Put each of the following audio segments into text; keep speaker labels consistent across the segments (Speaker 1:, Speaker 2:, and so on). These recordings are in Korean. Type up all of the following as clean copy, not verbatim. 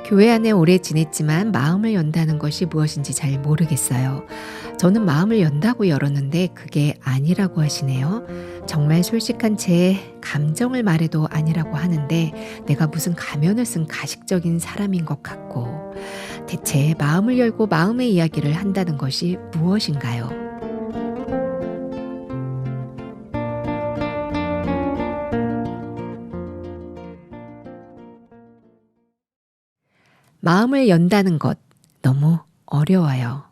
Speaker 1: 교회 안에 오래 지냈지만 마음을 연다는 것이 무엇인지 잘 모르겠어요. 저는 마음을 연다고 열었는데 그게 아니라고 하시네요. 정말 솔직한 제 감정을 말해도 아니라고 하는데 내가 무슨 가면을 쓴 가식적인 사람인 것 같고 대체 마음을 열고 마음의 이야기를 한다는 것이 무엇인가요? 마음을 연다는 것 너무 어려워요.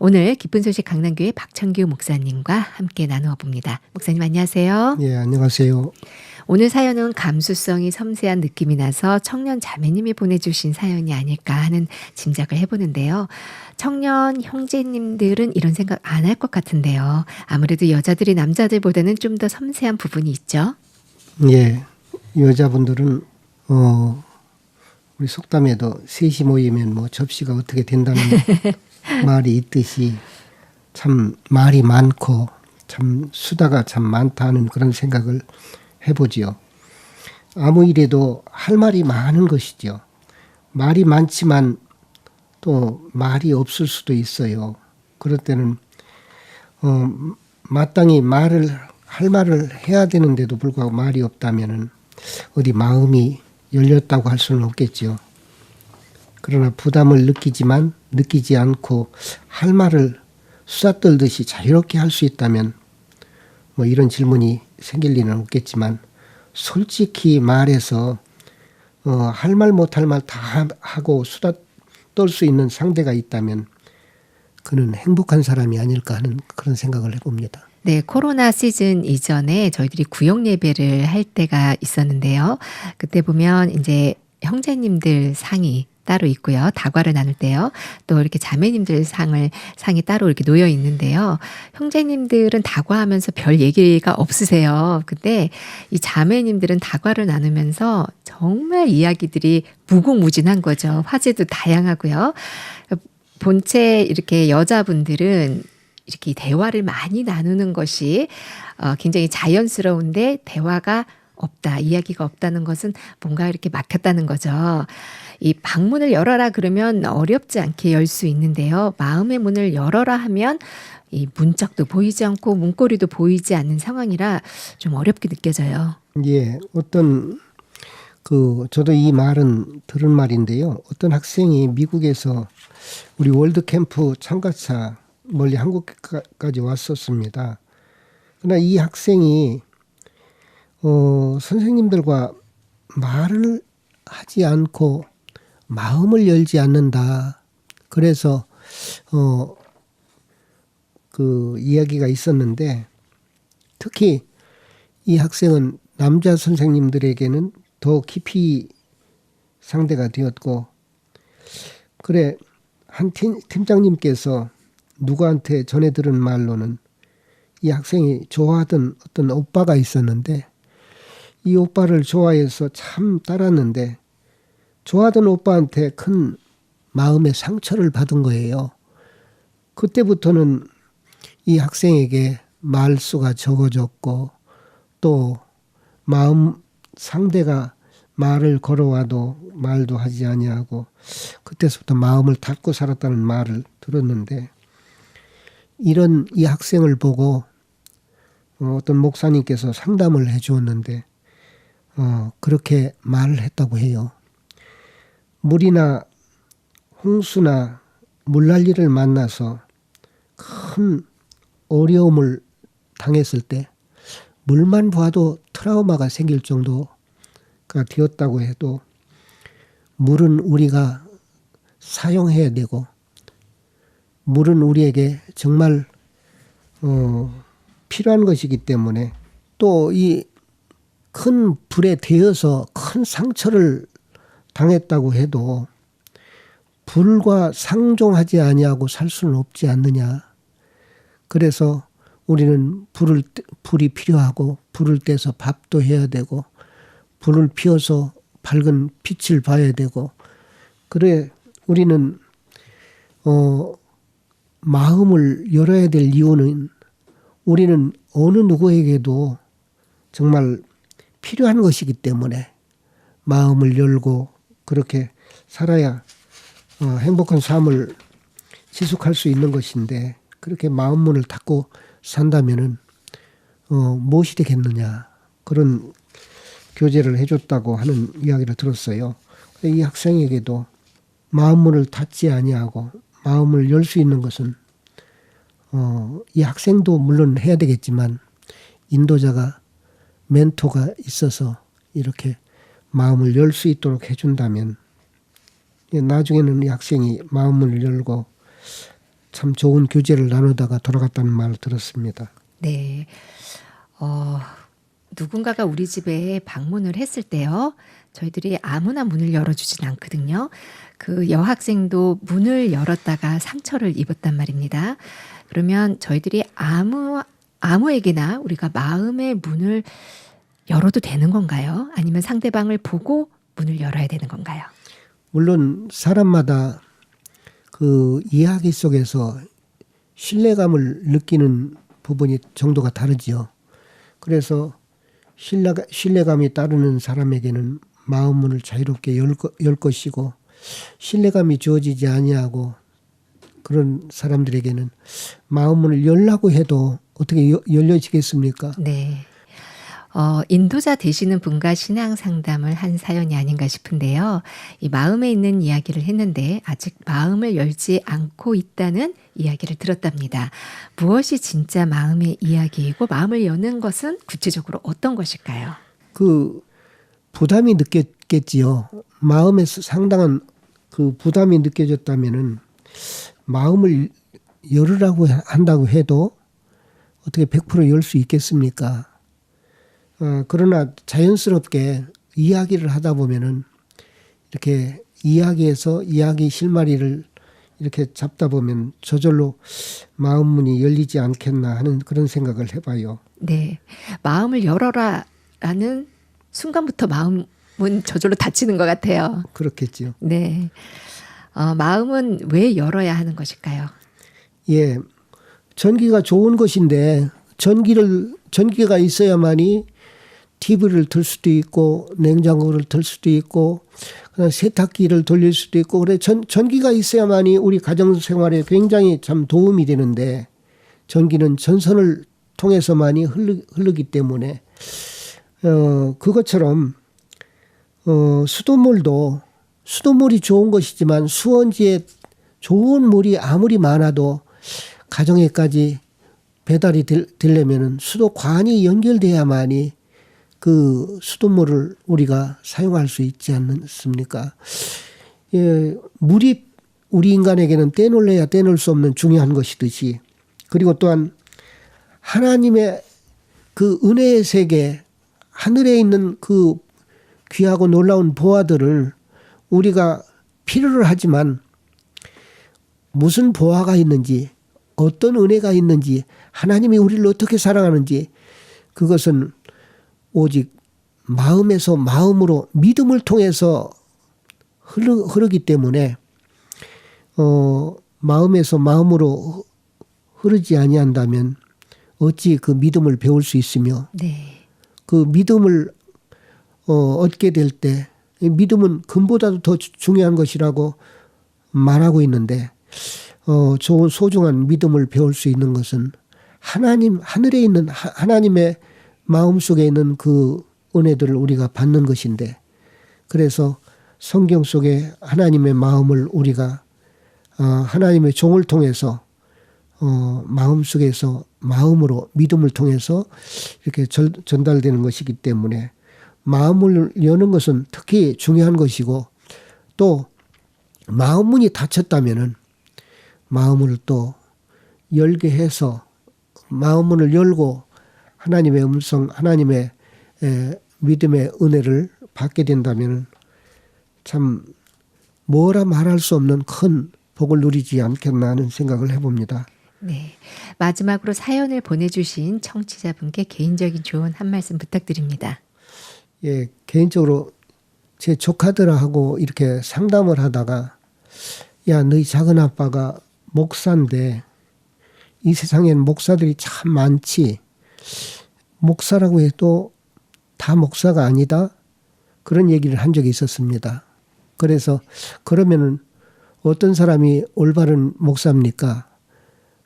Speaker 1: 오늘 기쁜 소식 강남교회 박창규 목사님과 함께 나누어 봅니다. 목사님 안녕하세요.
Speaker 2: 예, 안녕하세요.
Speaker 1: 오늘 사연은 감수성이 섬세한 느낌이 나서 청년 자매님이 보내주신 사연이 아닐까 하는 짐작을 해보는데요. 청년 형제님들은 이런 생각 안 할 것 같은데요. 아무래도 여자들이 남자들보다는 좀 더 섬세한 부분이 있죠.
Speaker 2: 예, 여자분들은 우리 속담에도 셋이 모이면 뭐 접시가 어떻게 된다는 말이 있듯이 참 말이 많고 참 수다가 참 많다는 그런 생각을 해보지요. 아무 일에도 할 말이 많은 것이죠. 말이 많지만 또 말이 없을 수도 있어요. 그럴 때는 마땅히 할 말을 해야 되는데도 불구하고 말이 없다면은 어디 마음이 열렸다고 할 수는 없겠지요. 그러나 부담을 느끼지 않고 할 말을 수다 떨듯이 자유롭게 할 수 있다면 뭐 이런 질문이 생길 리는 없겠지만 솔직히 말해서 할 말 못할 말 다 하고 수다 떨 수 있는 상대가 있다면 그는 행복한 사람이 아닐까 하는 그런 생각을 해봅니다.
Speaker 1: 네, 코로나 시즌 이전에 저희들이 구역 예배를 할 때가 있었는데요. 그때 보면 이제 형제님들 상이 따로 있고요. 다과를 나눌 때요. 또 이렇게 자매님들 상이 따로 이렇게 놓여 있는데요. 형제님들은 다과하면서 별 얘기가 없으세요. 근데 이 자매님들은 다과를 나누면서 정말 이야기들이 무궁무진한 거죠. 화제도 다양하고요. 본체 이렇게 여자분들은 이렇게 대화를 많이 나누는 것이 굉장히 자연스러운데 대화가 없다, 이야기가 없다는 것은 뭔가 이렇게 막혔다는 거죠. 이 방문을 열어라 그러면 어렵지 않게 열 수 있는데요. 마음의 문을 열어라 하면 이 문짝도 보이지 않고 문고리도 보이지 않는 상황이라 좀 어렵게 느껴져요.
Speaker 2: 예, 저도 이 말은 들은 말인데요. 어떤 학생이 미국에서 우리 월드캠프 참가차 멀리 한국까지 왔었습니다. 그러나 이 학생이 선생님들과 말을 하지 않고 마음을 열지 않는다. 그래서 그 이야기가 있었는데 특히 이 학생은 남자 선생님들에게는 더 깊이 상대가 되었고 그래 한 팀장님께서 누구한테 전해 들은 말로는 이 학생이 좋아하던 어떤 오빠가 있었는데 이 오빠를 좋아해서 참 따랐는데 좋아하던 오빠한테 큰 마음의 상처를 받은 거예요. 그때부터는 이 학생에게 말수가 적어졌고 또 상대가 말을 걸어와도 말도 하지 아니하고 그때부터 마음을 닫고 살았다는 말을 들었는데 이런 이 학생을 보고 어떤 목사님께서 상담을 해 주었는데 그렇게 말을 했다고 해요. 물이나 홍수나 물난리를 만나서 큰 어려움을 당했을 때 물만 봐도 트라우마가 생길 정도가 되었다고 해도 물은 우리가 사용해야 되고 물은 우리에게 정말 필요한 것이기 때문에 또 이 큰 불에 데어서 큰 상처를 당했다고 해도 불과 상종하지 아니하고 살 수는 없지 않느냐. 그래서 우리는 불이 필요하고 불을 떼서 밥도 해야 되고 불을 피워서 밝은 빛을 봐야 되고 그래 우리는 마음을 열어야 될 이유는 우리는 어느 누구에게도 정말 필요한 것이기 때문에 마음을 열고 그렇게 살아야 행복한 삶을 지속할 수 있는 것인데 그렇게 마음 문을 닫고 산다면은 무엇이 되겠느냐 그런 교제를 해줬다고 하는 이야기를 들었어요. 이 학생에게도 마음 문을 닫지 아니하고 마음을 열 수 있는 것은 이 학생도 물론 해야 되겠지만 인도자가 멘토가 있어서 이렇게 마음을 열 수 있도록 해준다면 나중에는 이 학생이 마음을 열고 참 좋은 교제를 나누다가 돌아갔다는 말을 들었습니다.
Speaker 1: 네. 누군가가 우리 집에 방문을 했을 때요. 저희들이 아무나 문을 열어주진 않거든요. 그 여학생도 문을 열었다가 상처를 입었단 말입니다. 그러면 저희들이 아무에게나 우리가 마음의 문을 열어도 되는 건가요? 아니면 상대방을 보고 문을 열어야 되는 건가요?
Speaker 2: 물론 사람마다 그 이야기 속에서 신뢰감을 느끼는 부분이 정도가 다르지요. 그래서 신뢰감이 따르는 사람에게는 마음 문을 자유롭게 열 것이고 신뢰감이 주어지지 아니하고 그런 사람들에게는 마음 문을 열라고 해도 어떻게 열려지겠습니까?
Speaker 1: 네. 인도자 되시는 분과 신앙 상담을 한 사연이 아닌가 싶은데요. 이 마음에 있는 이야기를 했는데 아직 마음을 열지 않고 있다는 이야기를 들었답니다. 무엇이 진짜 마음의 이야기이고 마음을 여는 것은 구체적으로 어떤 것일까요?
Speaker 2: 그 부담이 느꼈겠지요. 마음에서 상당한 그 부담이 느껴졌다면은 마음을 열으라고 한다고 해도 어떻게 100% 열 수 있겠습니까? 그러나 자연스럽게 이야기를 하다 보면은 이렇게 이야기에서 이야기 실마리를 이렇게 잡다 보면 저절로 마음 문이 열리지 않겠나 하는 그런 생각을 해봐요.
Speaker 1: 네. 마음을 열어라라는 순간부터 마음은 저절로 닫히는 것 같아요.
Speaker 2: 그렇겠지요.
Speaker 1: 네. 마음은 왜 열어야 하는 것일까요?
Speaker 2: 예. 전기가 좋은 것인데 전기가 있어야만이 TV를 틀 수도 있고 냉장고를 틀 수도 있고 그다음 세탁기를 돌릴 수도 있고 그래 전기가 있어야만이 우리 가정 생활에 굉장히 참 도움이 되는데 전기는 전선을 통해서만이 흐르기 때문에 그것처럼 수돗물이 좋은 것이지만 수원지에 좋은 물이 아무리 많아도 가정에까지 배달이 되려면은 수도관이 연결돼야만이 그 수돗물을 우리가 사용할 수 있지 않습니까? 예, 물이 우리 인간에게는 떼놓을래야 떼놓을 수 없는 중요한 것이듯이 그리고 또한 하나님의 그 은혜의 세계 하늘에 있는 그 귀하고 놀라운 보화들을 우리가 필요를 하지만 무슨 보화가 있는지 어떤 은혜가 있는지 하나님이 우리를 어떻게 사랑하는지 그것은 오직 마음에서 마음으로 믿음을 통해서 흐르기 때문에 마음에서 마음으로 흐르지 아니한다면 어찌 그 믿음을 배울 수 있으며
Speaker 1: 네.
Speaker 2: 그 믿음을 얻게 될 때 믿음은 금보다도 더 중요한 것이라고 말하고 있는데 좋은 소중한 믿음을 배울 수 있는 것은 하늘에 있는 하나님의 마음속에 있는 그 은혜들을 우리가 받는 것인데 그래서 성경 속에 하나님의 마음을 우리가 하나님의 종을 통해서 마음속에서 마음으로 믿음을 통해서 이렇게 전달되는 것이기 때문에 마음을 여는 것은 특히 중요한 것이고 또 마음 문이 닫혔다면은 마음을 또 열게 해서 마음 문을 열고 하나님의 음성, 하나님의 믿음의 은혜를 받게 된다면 참 뭐라 말할 수 없는 큰 복을 누리지 않겠나 하는 생각을 해봅니다.
Speaker 1: 네. 마지막으로 사연을 보내주신 청취자분께 개인적인 조언 한 말씀 부탁드립니다.
Speaker 2: 예, 개인적으로 제 조카들하고 이렇게 상담을 하다가 야, 너희 작은 아빠가 목사인데 이 세상엔 목사들이 참 많지. 목사라고 해도 다 목사가 아니다. 그런 얘기를 한 적이 있었습니다. 그래서 그러면은 어떤 사람이 올바른 목사입니까?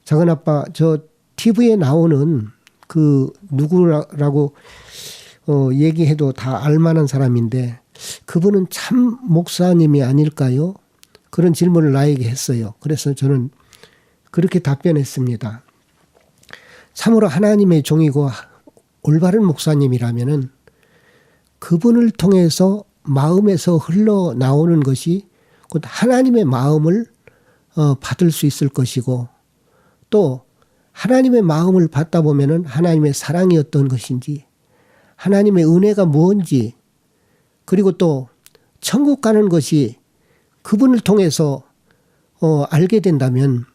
Speaker 2: 작은아빠 저 TV에 나오는 그 누구라고 얘기해도 다 알만한 사람인데 그분은 참 목사님이 아닐까요? 그런 질문을 나에게 했어요. 그래서 저는 그렇게 답변했습니다. 참으로 하나님의 종이고 올바른 목사님이라면은 그분을 통해서 마음에서 흘러나오는 것이 곧 하나님의 마음을 받을 수 있을 것이고 또 하나님의 마음을 받다 보면은 하나님의 사랑이 어떤 것인지 하나님의 은혜가 뭔지 그리고 또 천국 가는 것이 그분을 통해서 알게 된다면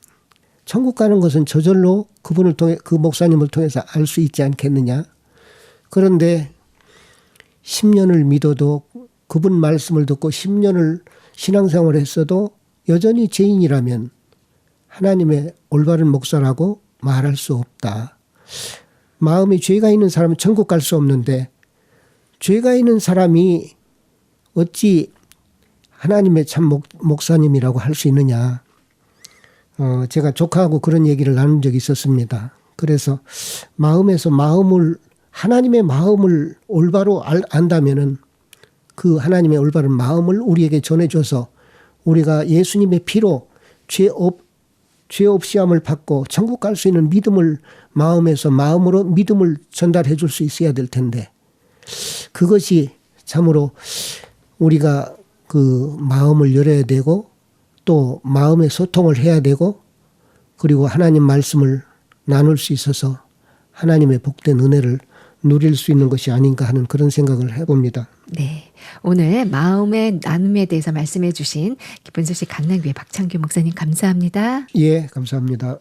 Speaker 2: 천국 가는 것은 저절로 그분을 통해 그 목사님을 통해서 알 수 있지 않겠느냐. 그런데 10년을 믿어도 그분 말씀을 듣고 10년을 신앙생활을 했어도 여전히 죄인이라면 하나님의 올바른 목사라고 말할 수 없다. 마음에 죄가 있는 사람은 천국 갈 수 없는데 죄가 있는 사람이 어찌 하나님의 참 목사님이라고 할 수 있느냐. 제가 조카하고 그런 얘기를 나눈 적이 있었습니다. 그래서 마음에서 하나님의 마음을 올바로 안다면은 그 하나님의 올바른 마음을 우리에게 전해줘서 우리가 예수님의 피로 죄 없이함을 받고 천국 갈 수 있는 믿음을 마음으로 믿음을 전달해 줄 수 있어야 될 텐데 그것이 참으로 우리가 그 마음을 열어야 되고 또 마음의 소통을 해야 되고 그리고 하나님 말씀을 나눌 수 있어서 하나님의 복된 은혜를 누릴 수 있는 것이 아닌가 하는 그런 생각을 해봅니다.
Speaker 1: 네, 오늘 마음의 나눔에 대해서 말씀해 주신 기쁜 소식 강남교회 박창규 목사님 감사합니다.
Speaker 2: 예, 감사합니다.